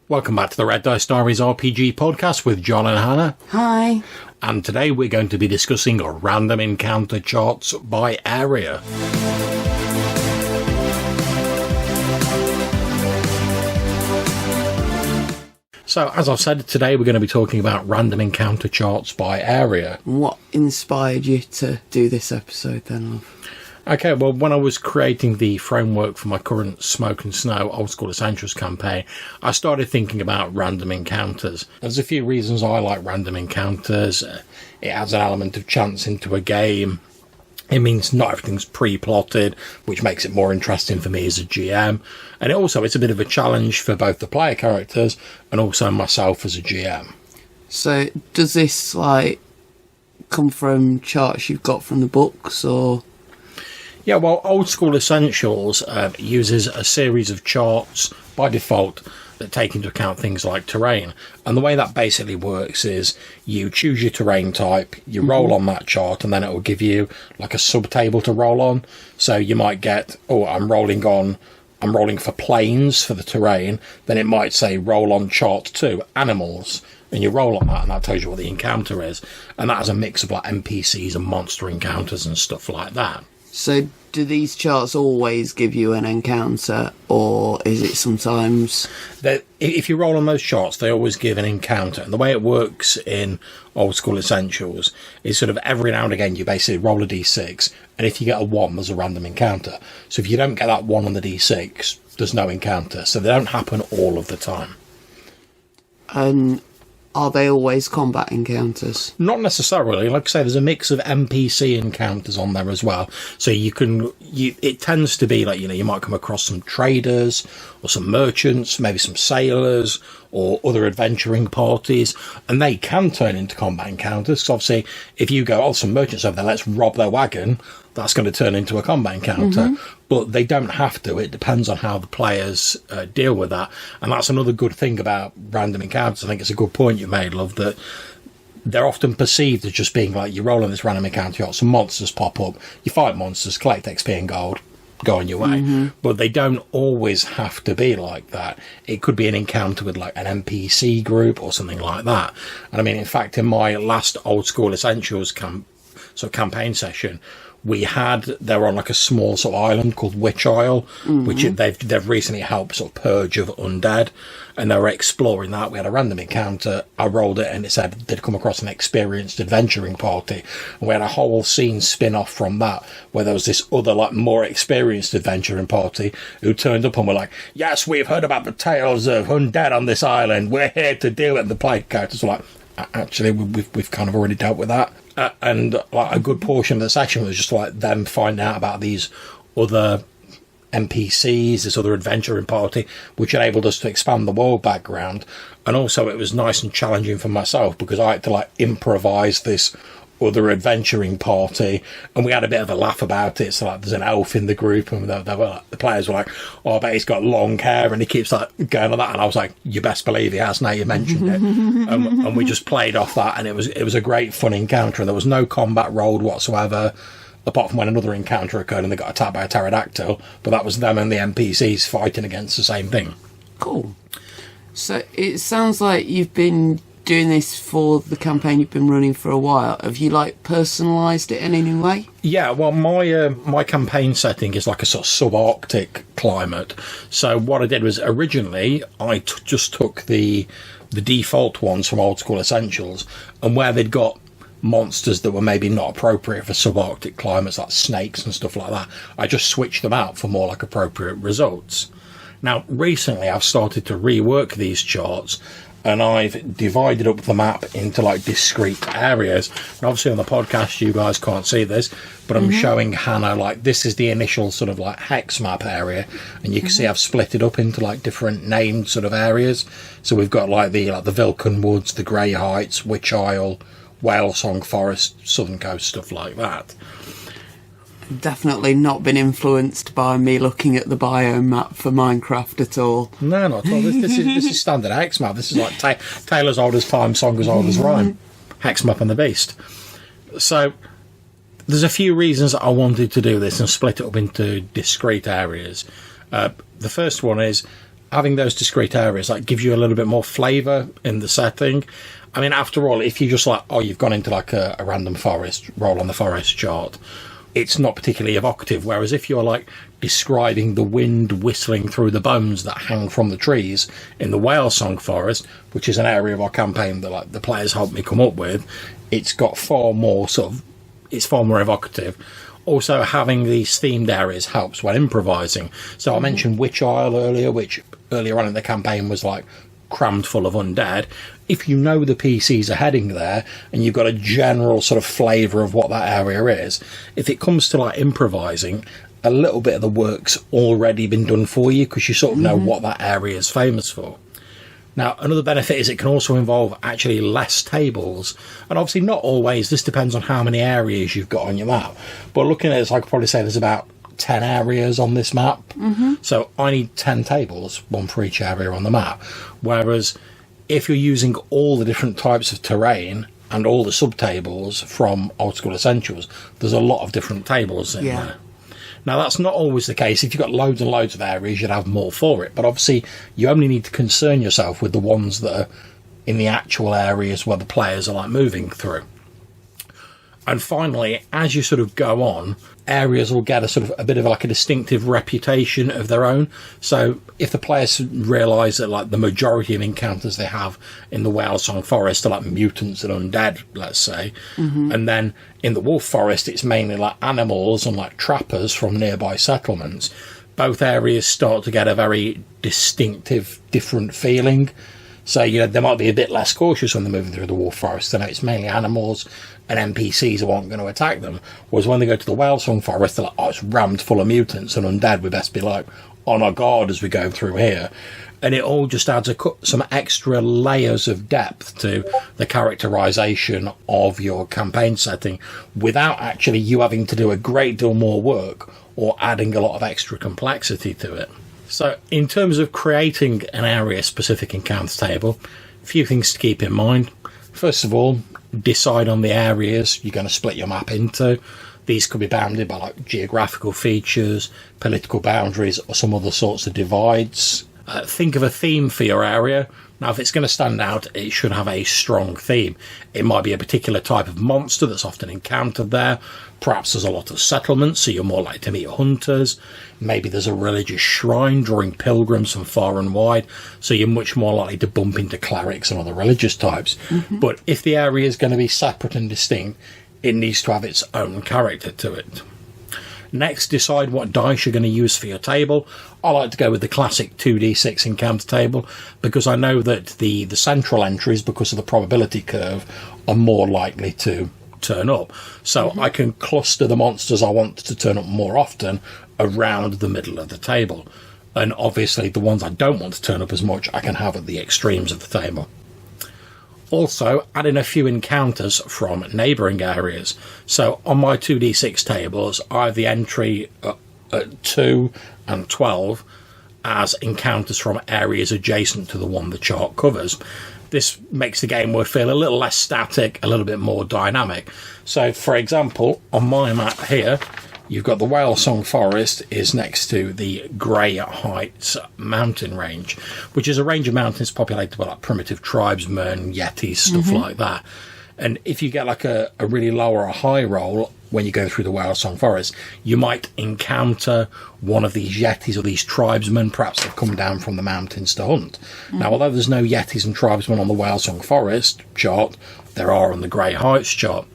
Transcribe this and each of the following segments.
Welcome back to the Red Dice Diaries RPG podcast with John and Hannah. Hi. And today we're going to be discussing random encounter charts by area. So, as I've said, today we're going to be talking about random encounter charts by area. What inspired you to do this episode then, love? Okay, well, when I was creating the framework for my current Smoke and Snow Old School Essentials campaign, I started thinking about random encounters. There's a few reasons I like random encounters. It adds an element of chance into a game. It means not everything's pre-plotted, which makes it more interesting for me as a GM. And it's a bit of a challenge for both the player characters and also myself as a GM. So, does this, come from charts you've got from the books, or...? Yeah, well, Old School Essentials uses a series of charts by default that take into account things like terrain. And the way that basically works is you choose your terrain type, you roll on that chart, and then it will give you like a subtable to roll on. So you might get, I'm rolling for plains for the terrain. Then it might say roll on chart 2, animals. And you roll on that, and that tells you what the encounter is. And that has a mix of like NPCs and monster encounters and stuff like that. So, do these charts always give you an encounter, or is it sometimes... If you roll on those charts, they always give an encounter. And the way it works in Old School Essentials is sort of every now and again you basically roll a d6, and if you get a 1, there's a random encounter. So if you don't get that 1 on the d6, there's no encounter. So they don't happen all of the time. And... are they always combat encounters? Not necessarily. Like I say, there's a mix of NPC encounters on there as well. So it tends to be like, you might come across some traders or some merchants, maybe some sailors or other adventuring parties, and they can turn into combat encounters. So obviously, if you go, some merchants over there, let's rob their wagon, that's going to turn into a combat encounter. But they don't have to. It depends on how the players deal with that. And that's another good thing about random encounters. I think it's a good point you made, love, that they're often perceived as just being like, you roll on this random encounter, you got some monsters pop up, you fight monsters, collect XP and gold, go on your way. But they don't always have to be like that. It could be an encounter with like an NPC group or something like that. And I mean, in fact, in my last Old School Essentials campaign session, they're on like a small sort of island called Witch Isle, which they've recently helped sort of purge of undead, and they were exploring that. We had a random encounter. I rolled it, and it said they'd come across an experienced adventuring party, and we had a whole scene spin-off from that, where there was this other like more experienced adventuring party who turned up and were like, "Yes, we've heard about the tales of undead on this island. We're here to deal with it." And the player characters were like, "Actually, we've kind of already dealt with that." And like a good portion of the session was just like them finding out about these other NPCs, this other adventuring party, which enabled us to expand the world background. And also it was nice and challenging for myself because I had to like improvise this other adventuring party, and we had a bit of a laugh about it. So like there's an elf in the group, and the players were like, "Oh, I bet he's got long hair," and he keeps like going on that, and I was like, "You best believe he has now you mentioned it." And we just played off that, and it was a great fun encounter, and there was no combat rolled whatsoever, apart from when another encounter occurred and they got attacked by a pterodactyl, but that was them and the NPCs fighting against the same thing. Cool. So it sounds like you've been doing this for the campaign you've been running for a while. Have you personalised it in any way? Yeah, well, my campaign setting is like a sort of subarctic climate. So what I did was originally I just took the default ones from Old School Essentials, and where they'd got monsters that were maybe not appropriate for subarctic climates, like snakes and stuff like that, I just switched them out for more like appropriate results. Now, recently I've started to rework these charts, and I've divided up the map into like discrete areas. And obviously on the podcast you guys can't see this, but I'm showing Hannah like this is the initial sort of like hex map area, and you can see I've split it up into like different named sort of areas. So we've got like the Vilken Woods, the Grey Heights, Witch Isle, Whale Song Forest, Southern Coast, stuff like that. Definitely not been influenced by me looking at the biome map for Minecraft at all. No, not at all. This is standard hex map. This is like Tale as old as time, song as old as rhyme. Hex map and the beast. So there's a few reasons I wanted to do this and split it up into discrete areas. The first one is having those discrete areas like gives you a little bit more flavour in the setting. I mean, after all, if you just like, oh, you've gone into like a random forest, roll on the forest chart, it's not particularly evocative. Whereas if you're like describing the wind whistling through the bones that hang from the trees in the Whale Song Forest, which is an area of our campaign that like the players helped me come up with, it's got far more it's far more evocative. Also, having these themed areas helps when improvising. So I mentioned Witch Isle earlier, which earlier on in the campaign was like crammed full of undead. If you know the PCs are heading there and you've got a general sort of flavour of what that area is, if it comes to like improvising, a little bit of the work's already been done for you because you sort of know what that area is famous for. Now, another benefit is it can also involve actually less tables. And obviously not always, this depends on how many areas you've got on your map. But looking at it, I could probably say there's about 10 areas on this map. So I need 10 tables, one for each area on the map. Whereas if you're using all the different types of terrain and all the subtables from Old School Essentials, there's a lot of different tables in there. Now, that's not always the case. If you've got loads and loads of areas, you'd have more for it. But obviously, you only need to concern yourself with the ones that are in the actual areas where the players are like moving through. And finally, as you sort of go on, areas will get a bit of like a distinctive reputation of their own. So if the players realise that like the majority of encounters they have in the Whale Song Forest are like mutants and undead, let's say, and then in the Wolf Forest it's mainly like animals and like trappers from nearby settlements, both areas start to get a very distinctive, different feeling. So, you know, they might be a bit less cautious when they're moving through the Wolf Forest. They know it's mainly animals and NPCs who aren't going to attack them. Whereas when they go to the Whale Song Forest, they're like, oh, it's rammed full of mutants and undead. We best be like on our guard as we go through here. And it all just adds some extra layers of depth to the characterisation of your campaign setting without actually you having to do a great deal more work or adding a lot of extra complexity to it. So in terms of creating an area-specific encounter table, a few things to keep in mind. First of all, decide on the areas you're going to split your map into. These could be bounded by like geographical features, political boundaries, or some other sorts of divides. Think of a theme for your area. Now, if it's going to stand out, it should have a strong theme. It might be a particular type of monster that's often encountered there. Perhaps there's a lot of settlements, so you're more likely to meet hunters. Maybe there's a religious shrine drawing pilgrims from far and wide, so you're much more likely to bump into clerics and other religious types. But if the area is going to be separate and distinct, it needs to have its own character to it. Next, decide what dice you're going to use for your table. I like to go with the classic 2d6 encounter table because I know that the central entries, because of the probability curve, are more likely to turn up. So I can cluster the monsters I want to turn up more often around the middle of the table. And obviously the ones I don't want to turn up as much, I can have at the extremes of the table. Also, add in a few encounters from neighbouring areas. So on my 2d6 tables, I have the entry at 2 and 12 as encounters from areas adjacent to the one the chart covers. This makes the game world feel a little less static, a little bit more dynamic. So, for example, on my map here, you've got the Whale Song Forest is next to the Grey Heights mountain range, which is a range of mountains populated by like primitive tribesmen, yetis, stuff like that. And if you get like a really low or a high roll when you go through the Whale Song Forest, you might encounter one of these yetis or these tribesmen. Perhaps they've come down from the mountains to hunt. Now, although there's no yetis and tribesmen on the Whale Song Forest chart, there are on the Grey Heights chart.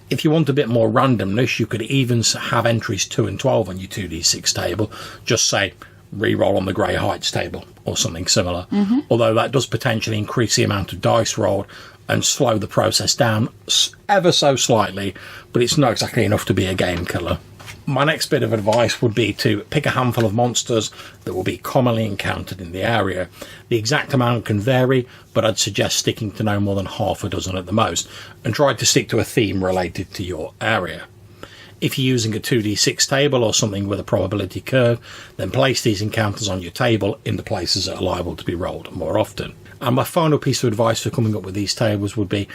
If you want a bit more randomness, you could even have entries 2 and 12 on your 2d6 table. Just say, re-roll on the Grey Heights table or something similar. Although that does potentially increase the amount of dice rolled and slow the process down ever so slightly, but it's not exactly enough to be a game killer. My next bit of advice would be to pick a handful of monsters that will be commonly encountered in the area. The exact amount can vary, but I'd suggest sticking to no more than half a dozen at the most, and try to stick to a theme related to your area. If you're using a 2d6 table or something with a probability curve, then place these encounters on your table in the places that are liable to be rolled more often. And my final piece of advice for coming up with these tables would be,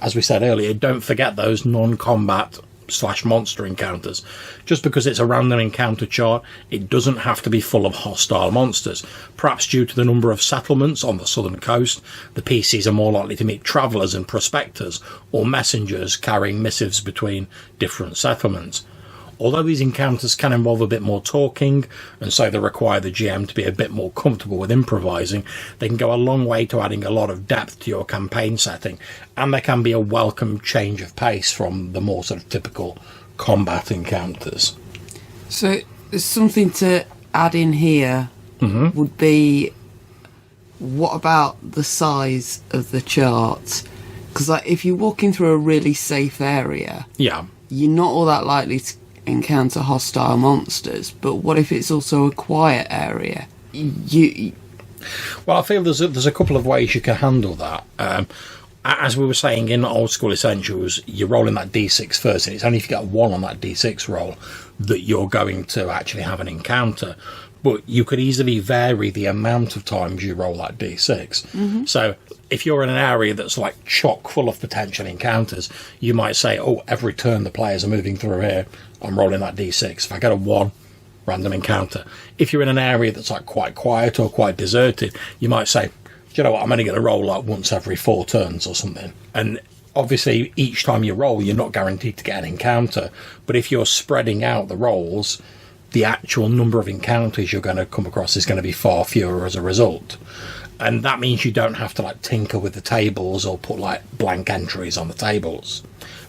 as we said earlier, don't forget those non-combat slash monster encounters. Just because it's a random encounter chart, it doesn't have to be full of hostile monsters. Perhaps due to the number of settlements on the southern coast, the PCs are more likely to meet travellers and prospectors, or messengers carrying missives between different settlements. Although these encounters can involve a bit more talking, and so they require the GM to be a bit more comfortable with improvising, they can go a long way to adding a lot of depth to your campaign setting, and they can be a welcome change of pace from the more sort of typical combat encounters. So there's something to add in here would be, what about the size of the chart? Because like, if you're walking through a really safe area, Yeah. you're not all that likely to encounter hostile monsters. But what if it's also a quiet area? Well, I feel there's a couple of ways you can handle that. As we were saying in Old School Essentials, you're rolling that D6 first, and it's only if you get a 1 on that D6 roll that you're going to actually have an encounter. But you could easily vary the amount of times you roll that D6. So if you're in an area that's like chock full of potential encounters, you might say, oh, every turn the players are moving through here, I'm rolling that D6. If I get a 1, random encounter. If you're in an area that's like quite quiet or quite deserted, you might say, do you know what, I'm only going to roll like once every 4 turns or something. And obviously each time you roll, you're not guaranteed to get an encounter. But if you're spreading out the rolls, the actual number of encounters you're going to come across is going to be far fewer as a result. And that means you don't have to like tinker with the tables or put like blank entries on the tables.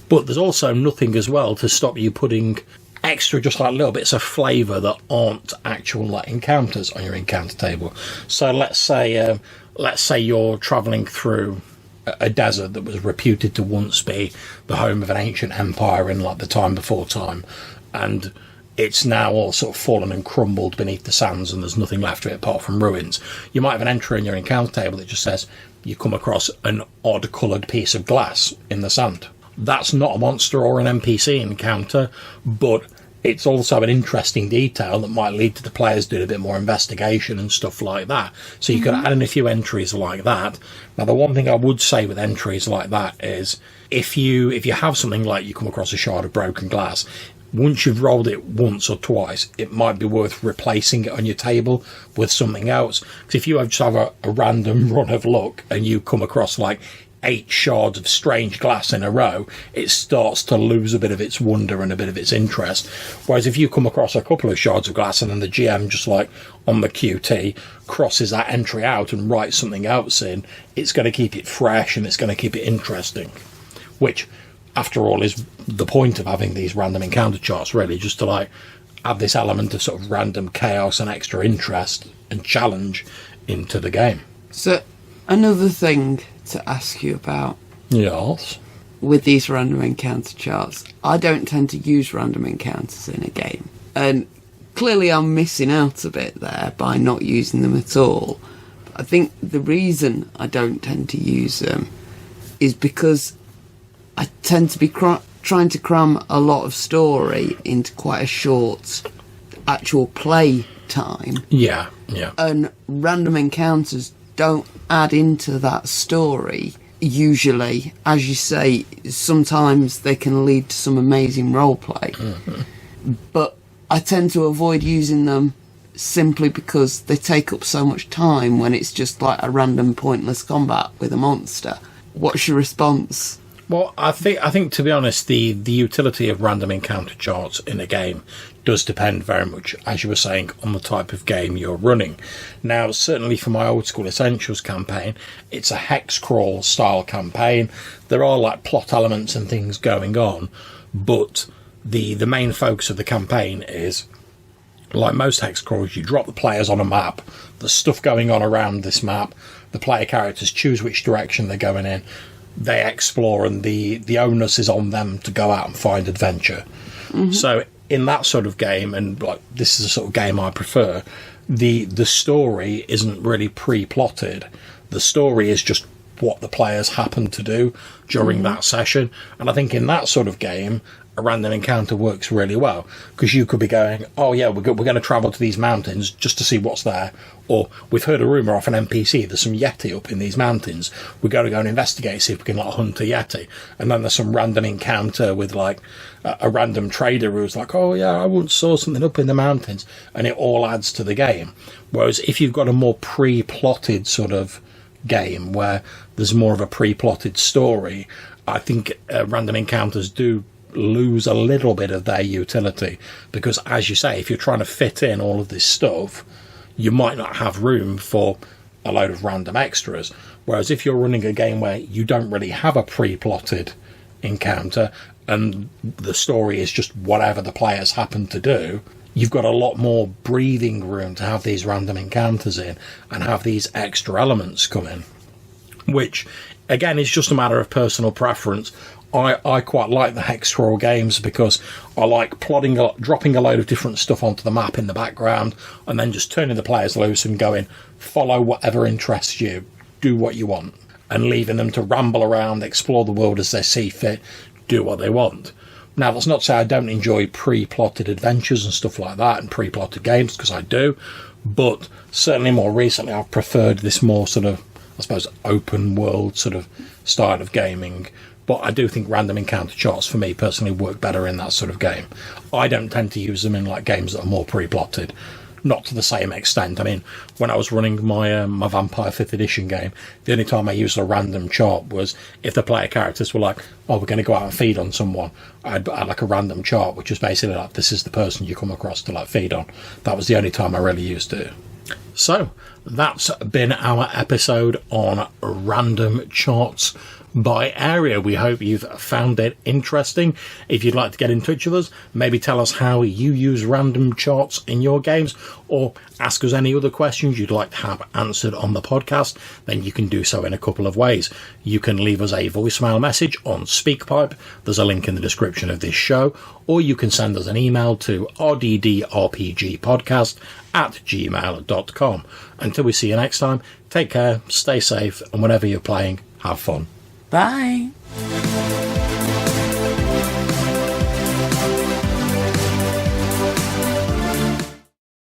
But there's also nothing as well to stop you putting extra, just like little bits of flavour that aren't actual like encounters on your encounter table. So let's say you're travelling through a desert that was reputed to once be the home of an ancient empire in like the time before time, and it's now all sort of fallen and crumbled beneath the sands and there's nothing left of it apart from ruins. You might have an entry in your encounter table that just says you come across an odd coloured piece of glass in the sand. That's not a monster or an NPC encounter, but it's also an interesting detail that might lead to the players doing a bit more investigation and stuff like that. So you could add in a few entries like that. Now, the one thing I would say with entries like that is if you have something like you come across a shard of broken glass, once you've rolled it once or twice, it might be worth replacing it on your table with something else. Because if you just have a random run of luck and you come across like 8 shards of strange glass in a row, it starts to lose a bit of its wonder and a bit of its interest. Whereas if you come across a couple of shards of glass and then the GM just like on the QT crosses that entry out and writes something else in, it's going to keep it fresh and it's going to keep it interesting. Which, after all, is the point of having these random encounter charts, really, just to like add this element of sort of random chaos and extra interest and challenge into the game. So, another thing to ask you about. Yes. With these random encounter charts, I don't tend to use random encounters in a game. And clearly I'm missing out a bit there by not using them at all. But I think the reason I don't tend to use them is because I tend to be trying to cram a lot of story into quite a short actual play time. Yeah. And random encounters don't add into that story usually. As you say, sometimes they can lead to some amazing roleplay. But I tend to avoid using them simply because they take up so much time when it's just like a random pointless combat with a monster. What's your response? Well, I think to be honest, the utility of random encounter charts in a game does depend very much, as you were saying, on the type of game you're running. Now, certainly for my Old School Essentials campaign, it's a hex crawl style campaign. There are like plot elements and things going on, but the main focus of the campaign is, like most hex crawls, you drop the players on a map. There's stuff going on around this map. The player characters choose which direction they're going in. They explore, and the onus is on them to go out and find adventure. So in that sort of game, and like this is the sort of game I prefer, the story isn't really pre-plotted. The story is just what the players happen to do during that session. And I think in that sort of game, a random encounter works really well, because you could be going, oh yeah, we're going to travel to these mountains just to see what's there, or we've heard a rumour off an NPC there's some yeti up in these mountains, we've got to go and investigate, see if we can like hunt a yeti. And then there's some random encounter with like a random trader who's like, oh yeah, I once saw something up in the mountains, and it all adds to the game. Whereas if you've got a more pre-plotted sort of game where there's more of a pre-plotted story, I think random encounters do lose a little bit of their utility, because as you say, if you're trying to fit in all of this stuff, you might not have room for a load of random extras. Whereas if you're running a game where you don't really have a pre-plotted encounter and the story is just whatever the players happen to do, you've got a lot more breathing room to have these random encounters in and have these extra elements come in, which again is just a matter of personal preference. I quite like the hex crawl games because I like dropping a load of different stuff onto the map in the background and then just turning the players loose and going, follow whatever interests you, do what you want, and leaving them to ramble around, explore the world as they see fit, do what they want. Now, that's not to say I don't enjoy pre-plotted adventures and stuff like that and pre-plotted games, because I do, but certainly more recently I've preferred this more sort of, I suppose, open world sort of style of gaming. But I do think random encounter charts, for me personally, work better in that sort of game. I don't tend to use them in like games that are more pre-plotted, not to the same extent. I mean, when I was running my my Vampire 5th edition game, the only time I used a random chart was if the player characters were like, oh, we're going to go out and feed on someone. I'd like a random chart, which was basically like, this is the person you come across to like feed on. That was the only time I really used it. So that's been our episode on random charts by area. We hope you've found it interesting. If you'd like to get in touch with us, maybe tell us how you use random charts in your games, or ask us any other questions you'd like to have answered on the podcast, then you can do so in a couple of ways. You can leave us a voicemail message on SpeakPipe. There's a link in the description of this show, or you can send us an email to rddrpgpodcast@gmail.com. Until we see you next time, take care, stay safe, and whenever you're playing, have fun. Bye.